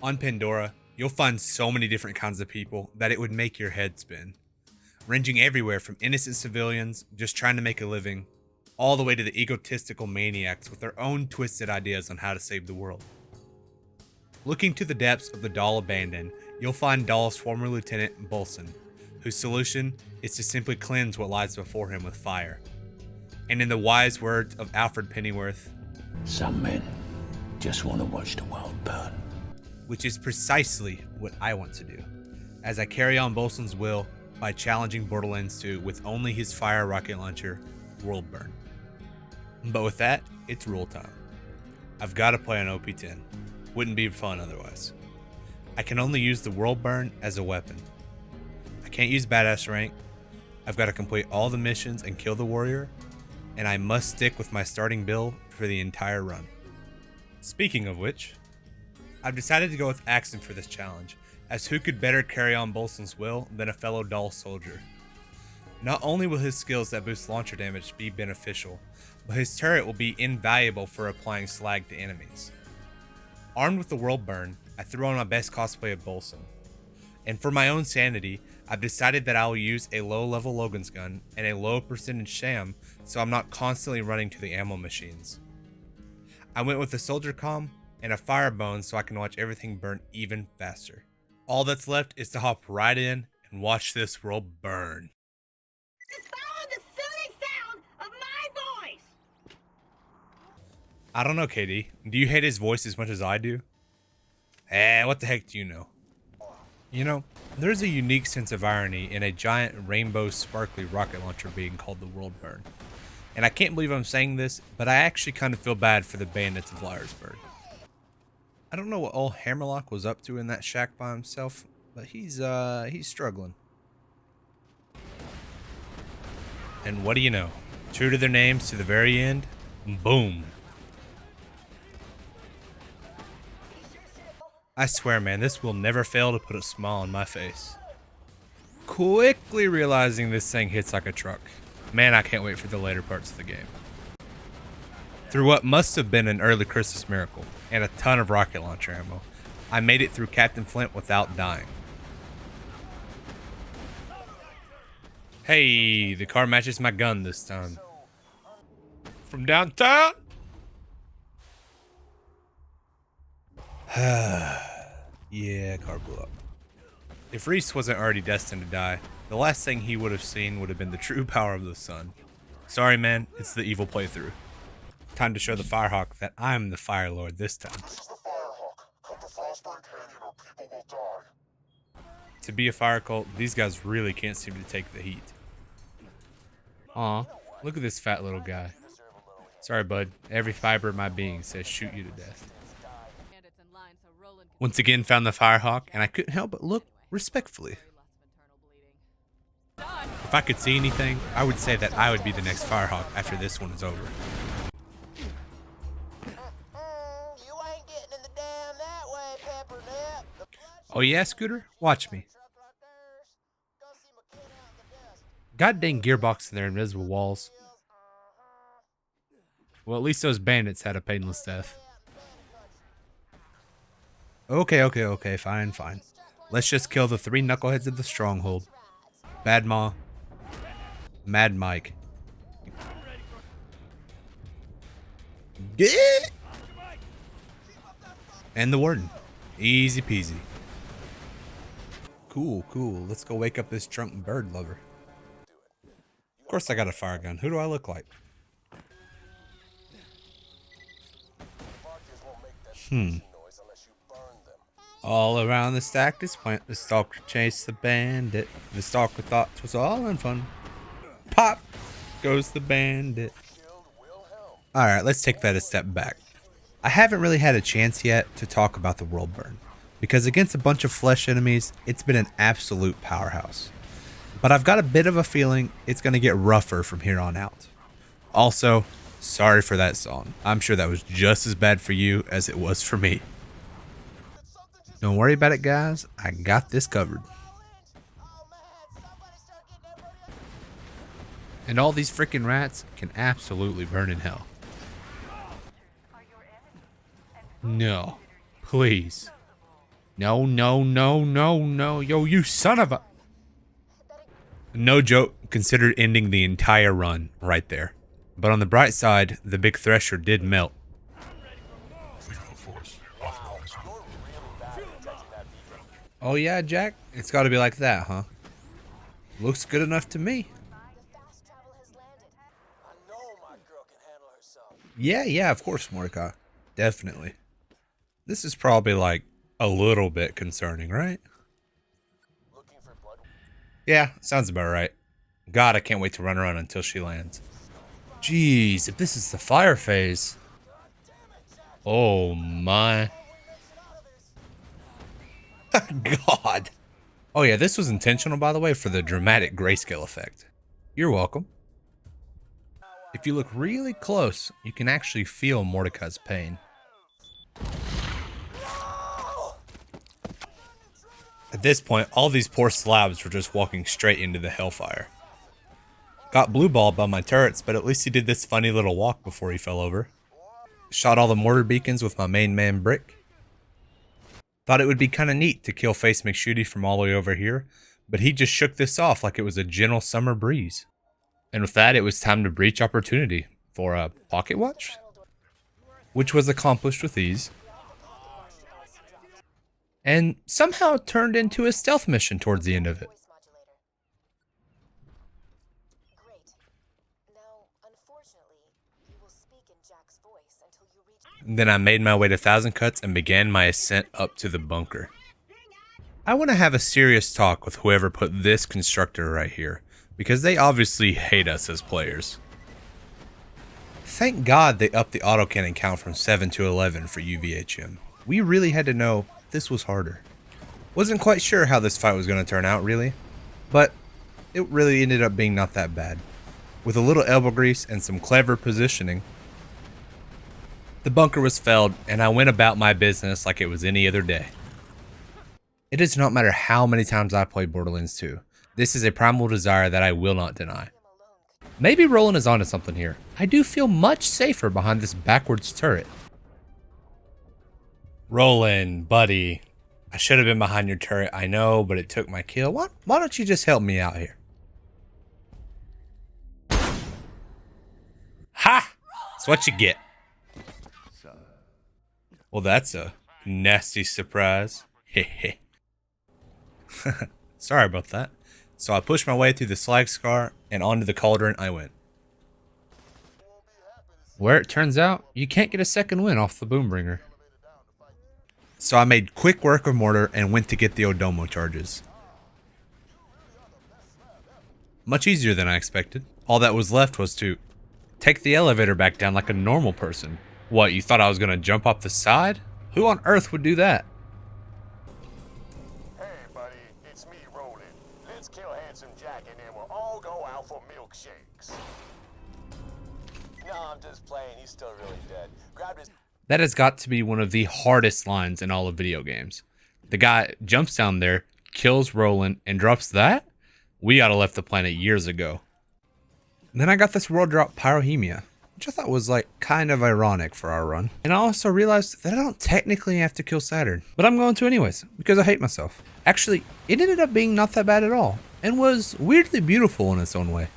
On Pandora, you'll find so many different kinds of people that it would make your head spin, ranging everywhere from innocent civilians just trying to make a living, all the way to the egotistical maniacs with their own twisted ideas on how to save the world. Looking to the depths of the Doll Abandoned, you'll find Doll's former lieutenant, Bolson, whose solution is to simply cleanse what lies before him with fire. And in the wise words of Alfred Pennyworth, "Some men just want to watch the world burn." which is precisely what I want to do, as I carry on Bolson's will by challenging Borderlands 2 with only his fire rocket launcher, World Burn. But with that, it's rule time. I've got to play on OP10. Wouldn't be fun otherwise. I can only use the World Burn as a weapon. I can't use Badass rank. I've got to complete all the missions and kill the warrior, and I must stick with my starting build for the entire run. Speaking of which, I've decided to go with Axton for this challenge, as who could better carry on Bolson's will than a fellow Doll soldier. Not only will his skills that boost launcher damage be beneficial, but his turret will be invaluable for applying slag to enemies. Armed with the World Burn, I threw on my best cosplay of Bolson. And for my own sanity, I've decided that I will use a low-level Logan's gun and a low-percentage sham so I'm not constantly running to the ammo machines. I went with a soldier comm and a fire bone so I can watch everything burn even faster. All that's left is to hop right in and watch this world burn. Just follow the soothing sound of my voice! I don't know, KD. Do you hate his voice as much as I do? What the heck do you know? You know, there's a unique sense of irony in a giant rainbow sparkly rocket launcher being called the World Burn. And I can't believe I'm saying this, but I actually kind of feel bad for the bandits of Liarsburg. I don't know what old Hammerlock was up to in that shack by himself, but he's struggling. And what do you know? True to their names to the very end, boom. I swear, man, this will never fail to put a smile on my face. Quickly realizing this thing hits like a truck. Man, I can't wait for the later parts of the game. Through what must have been an early Christmas miracle and a ton of rocket launcher ammo, I made it through Captain Flint without dying. Hey, the car matches my gun this time. From downtown? Yeah, car blew up. If Reese wasn't already destined to die, the last thing he would have seen would have been the true power of the sun. Sorry, man, it's the evil playthrough. Time to show the Firehawk that I'm the Fire Lord this time. This is the Firehawk. Come to Frostburn Canyon or people will die. To be a fire cult, these guys really can't seem to take the heat. Aw, look at this fat little guy. Sorry, bud. Every fiber of my being says shoot you to death. Once again found the Firehawk, and I couldn't help but look respectfully. If I could see anything, I would say that I would be the next Firehawk after this one is over. You ain't getting in the dam that way, Peppernip. Oh yeah, Scooter? Watch me. God dang gearbox and their invisible walls. Well, at least those bandits had a painless death. Okay, fine. Let's just kill the 3 knuckleheads of the stronghold. Bad Ma, Mad Mike. Get! And the warden. Easy peasy. Cool. Let's go wake up this drunk bird lover. Of course I got a fire gun. Who do I look like? All around the stack is plant. The stalker chased the bandit. The stalker thought 'twas all in fun. Pop goes the bandit. Alright, let's take that a step back. I haven't really had a chance yet to talk about the World Burn, because against a bunch of flesh enemies, it's been an absolute powerhouse. But I've got a bit of a feeling it's going to get rougher from here on out. Also, sorry for that song. I'm sure that was just as bad for you as it was for me. Don't worry about it, guys. I got this covered. And all these freaking rats can absolutely burn in hell. No, please. No, no, no, no, no. Yo, you son of a... No joke, considered ending the entire run right there. But on the bright side, the big thresher did melt. Oh yeah, Jack? It's gotta be like that, huh? Looks good enough to me. Yeah, of course, Mordecai. Definitely. This is probably like a little bit concerning, right? Yeah, sounds about right. God, I can't wait to run around until she lands. Jeez, if this is the fire phase. Oh my. God. Oh yeah, this was intentional, by the way, for the dramatic grayscale effect. You're welcome. If you look really close, you can actually feel Mordecai's pain. At this point, all these poor slabs were just walking straight into the hellfire. Got blue balled by my turrets, but at least he did this funny little walk before he fell over. Shot all the mortar beacons with my main man Brick. Thought it would be kinda neat to kill Face McShooty from all the way over here, but he just shook this off like it was a gentle summer breeze. And with that, it was time to breach opportunity for a pocket watch, which was accomplished with ease. And somehow turned into a stealth mission towards the end of it. Then I made my way to Thousand Cuts and began my ascent up to the bunker. I want to have a serious talk with whoever put this constructor right here, because they obviously hate us as players. Thank God they upped the autocannon count from 7 to 11 for UVHM. We really had to know this was harder. Wasn't quite sure how this fight was going to turn out, really, but it really ended up being not that bad. With a little elbow grease and some clever positioning, the bunker was felled, and I went about my business like it was any other day. It does not matter how many times I played Borderlands 2. This is a primal desire that I will not deny. Maybe Roland is onto something here. I do feel much safer behind this backwards turret. Roland, buddy. I should have been behind your turret, I know, but it took my kill. Why don't you just help me out here? Ha! That's what you get. Well, that's a nasty surprise. Hehe. Sorry about that. So I pushed my way through the slag scar and onto the cauldron I went. Where it turns out, you can't get a second win off the Boombringer. So I made quick work of mortar and went to get the Odomo charges. Much easier than I expected. All that was left was to take the elevator back down like a normal person. What, you thought I was gonna jump off the side? Who on earth would do that? Hey, buddy, it's me, Roland. Let's kill Handsome Jack and then we'll all go out for milkshakes. No, I'm just playing. He's still really dead. Grabbed his... That has got to be one of the hardest lines in all of video games. The guy jumps down there, kills Roland, and drops that? We oughta left the planet years ago. And then I got this world drop Pyromaniac, which I thought was like kind of ironic for our run. And I also realized that I don't technically have to kill Saturn, but I'm going to anyways, because I hate myself. Actually, it ended up being not that bad at all, and was weirdly beautiful in its own way.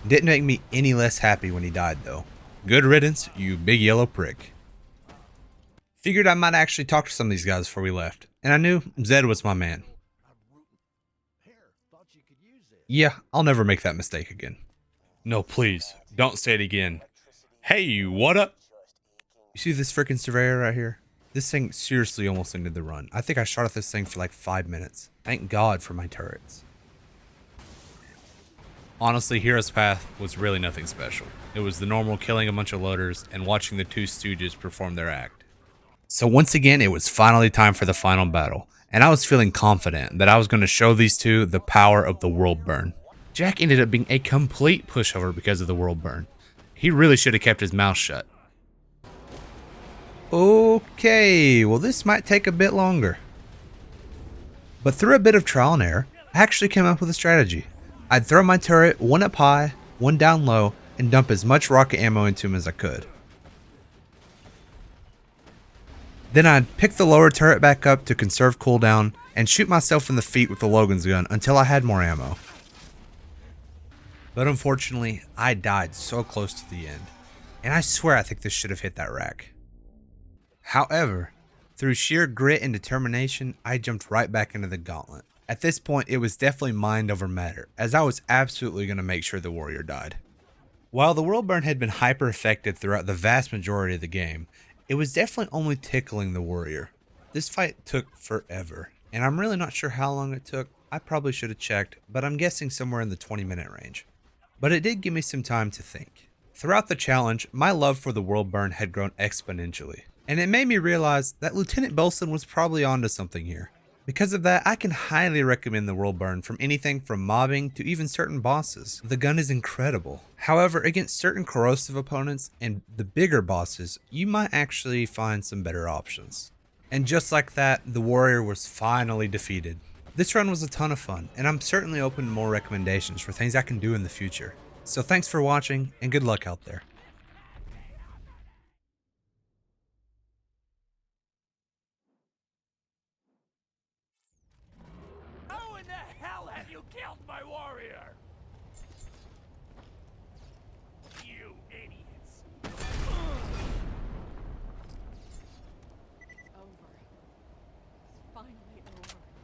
Didn't make me any less happy when he died though. Good riddance, you big yellow prick. Figured I might actually talk to some of these guys before we left, and I knew Zed was my man. Yeah, I'll never make that mistake again. No, please, don't say it again. Hey, what up? You see this freaking surveyor right here? This thing seriously almost ended the run. I think I shot at this thing for like 5 minutes. Thank God for my turrets. Honestly, Hero's Path was really nothing special. It was the normal killing a bunch of loaders and watching the two stooges perform their act. So once again, it was finally time for the final battle, and I was feeling confident that I was going to show these two the power of the world burn. Jack ended up being a complete pushover because of the world burn. He really should have kept his mouth shut. Okay, well this might take a bit longer. But through a bit of trial and error, I actually came up with a strategy. I'd throw my turret one up high, one down low, and dump as much rocket ammo into him as I could. Then I'd pick the lower turret back up to conserve cooldown and shoot myself in the feet with the Logan's gun until I had more ammo. But unfortunately, I died so close to the end, and I swear I think this should have hit that rack. However, through sheer grit and determination, I jumped right back into the gauntlet. At this point, it was definitely mind over matter, as I was absolutely going to make sure the warrior died. While the world burn had been hyper effective throughout the vast majority of the game, it was definitely only tickling the warrior. This fight took forever, and I'm really not sure how long it took. I probably should have checked, but I'm guessing somewhere in the 20-minute range. But it did give me some time to think. Throughout the challenge, my love for the world burn had grown exponentially, and it made me realize that Lieutenant Bolson was probably onto something here. Because of that, I can highly recommend the world burn from anything from mobbing to even certain bosses. The gun is incredible. However, against certain corrosive opponents and the bigger bosses, you might actually find some better options. And just like that, the warrior was finally defeated. This run was a ton of fun, and I'm certainly open to more recommendations for things I can do in the future. So thanks for watching, and good luck out there. How in the hell have you killed my warrior?